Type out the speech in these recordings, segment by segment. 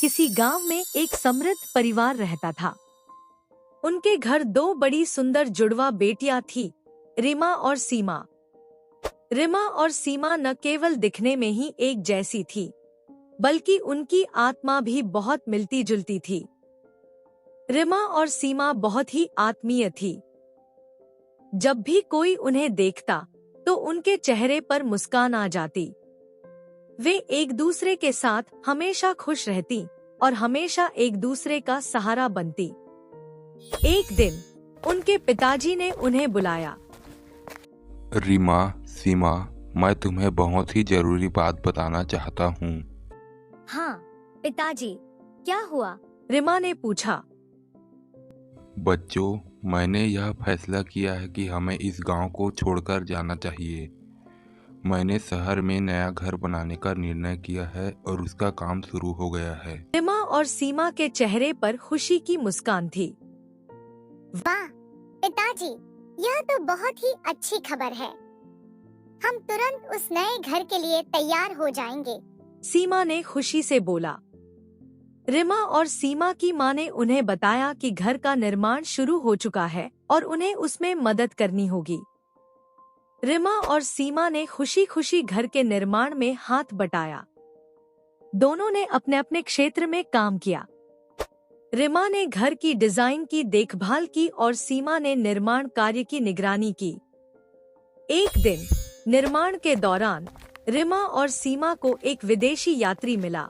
किसी गांव में एक समृद्ध परिवार रहता था। उनके घर दो बड़ी सुंदर जुड़वा बेटियां थी, रिमा और सीमा। रिमा और सीमा न केवल दिखने में ही एक जैसी थी, बल्कि उनकी आत्मा भी बहुत मिलती जुलती थी। रिमा और सीमा बहुत ही आत्मीय थी। जब भी कोई उन्हें देखता तो उनके चेहरे पर मुस्कान आ जाती। वे एक दूसरे के साथ हमेशा खुश रहती और हमेशा एक दूसरे का सहारा बनती। एक दिन उनके पिताजी ने उन्हें बुलाया। रीमा, सीमा, मैं तुम्हें बहुत ही जरूरी बात बताना चाहता हूँ। हाँ पिताजी, क्या हुआ? रिमा ने पूछा। बच्चों, मैंने यह फैसला किया है कि हमें इस गांव को छोड़कर जाना चाहिए। मैंने शहर में नया घर बनाने का निर्णय किया है और उसका काम शुरू हो गया है। रिमा और सीमा के चेहरे पर खुशी की मुस्कान थी। वाह पिताजी, यह तो बहुत ही अच्छी खबर है। हम तुरंत उस नए घर के लिए तैयार हो जाएंगे। सीमा ने खुशी से बोला। रिमा और सीमा की मां ने उन्हें बताया कि घर का निर्माण शुरू हो चुका है और उन्हें उसमें मदद करनी होगी। रिमा और सीमा ने खुशी खुशी घर के निर्माण में हाथ बटाया। दोनों ने अपने अपने क्षेत्र में काम किया। रिमा ने घर की डिजाइन की देखभाल की और सीमा ने निर्माण कार्य की निगरानी की। एक दिन निर्माण के दौरान रिमा और सीमा को एक विदेशी यात्री मिला।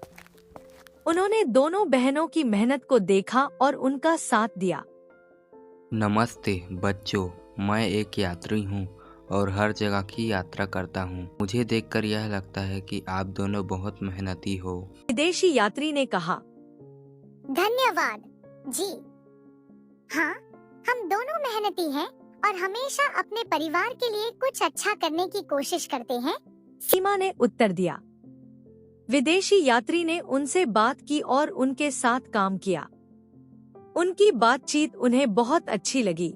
उन्होंने दोनों बहनों की मेहनत को देखा और उनका साथ दिया। नमस्ते बच्चों, मैं एक यात्री हूँ और हर जगह की यात्रा करता हूँ। मुझे देखकर यह लगता है कि आप दोनों बहुत मेहनती हो। विदेशी यात्री ने कहा। धन्यवाद जी। हाँ, हम दोनों मेहनती हैं और हमेशा अपने परिवार के लिए कुछ अच्छा करने की कोशिश करते हैं, सीमा ने उत्तर दिया। विदेशी यात्री ने उनसे बात की और उनके साथ काम किया। उनकी बातचीत उन्हें बहुत अच्छी लगी।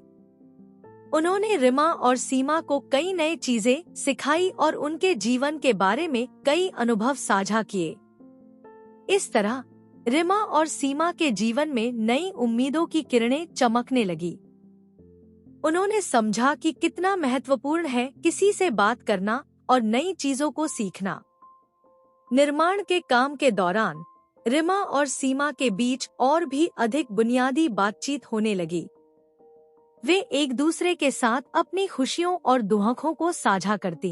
उन्होंने रिमा और सीमा को कई नई चीजें सिखाई और उनके जीवन के बारे में कई अनुभव साझा किए। इस तरह रिमा और सीमा के जीवन में नई उम्मीदों की किरणें चमकने लगी। उन्होंने समझा कि कितना महत्वपूर्ण है किसी से बात करना और नई चीजों को सीखना। निर्माण के काम के दौरान रिमा और सीमा के बीच और भी अधिक बुनियादी बातचीत होने लगी। वे एक दूसरे के साथ अपनी खुशियों और दुखों को साझा करती।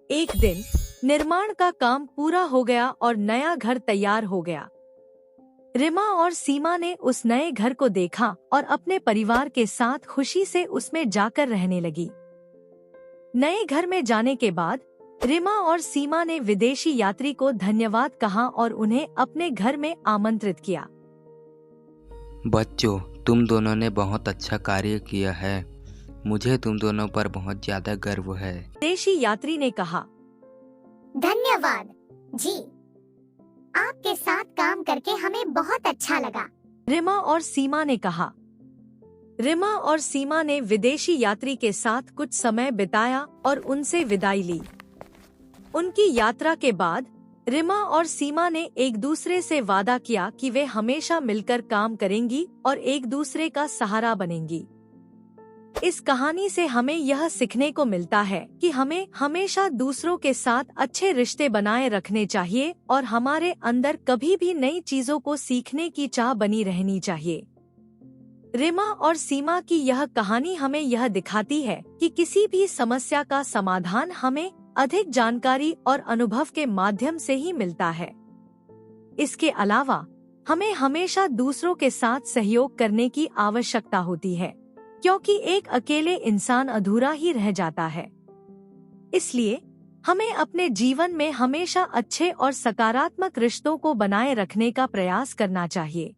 एक दिन निर्माण का काम पूरा हो गया और नया घर तैयार हो गया। रिमा और सीमा ने उस नए घर को देखा और अपने परिवार के साथ खुशी से उसमें जाकर रहने लगी। नए घर में जाने के बाद रिमा और सीमा ने विदेशी यात्री को धन्यवाद कहा और उन्हें अपने घर में आमंत्रित किया। बच्चों, तुम दोनों ने बहुत अच्छा कार्य किया है। मुझे तुम दोनों पर बहुत ज्यादा गर्व है। विदेशी यात्री ने कहा। धन्यवाद जी। आपके साथ काम करके हमें बहुत अच्छा लगा। रिमा और सीमा ने कहा। रिमा और सीमा ने विदेशी यात्री के साथ कुछ समय बिताया और उनसे विदाई ली। उनकी यात्रा के बाद रिमा और सीमा ने एक दूसरे से वादा किया कि वे हमेशा मिलकर काम करेंगी और एक दूसरे का सहारा बनेंगी। इस कहानी से हमें यह सीखने को मिलता है कि हमें हमेशा दूसरों के साथ अच्छे रिश्ते बनाए रखने चाहिए और हमारे अंदर कभी भी नई चीजों को सीखने की चाह बनी रहनी चाहिए। रिमा और सीमा की यह कहानी हमें यह दिखाती है कि किसी भी समस्या का समाधान हमें अधिक जानकारी और अनुभव के माध्यम से ही मिलता है। इसके अलावा हमें हमेशा दूसरों के साथ सहयोग करने की आवश्यकता होती है, क्योंकि एक अकेले इंसान अधूरा ही रह जाता है। इसलिए हमें अपने जीवन में हमेशा अच्छे और सकारात्मक रिश्तों को बनाए रखने का प्रयास करना चाहिए।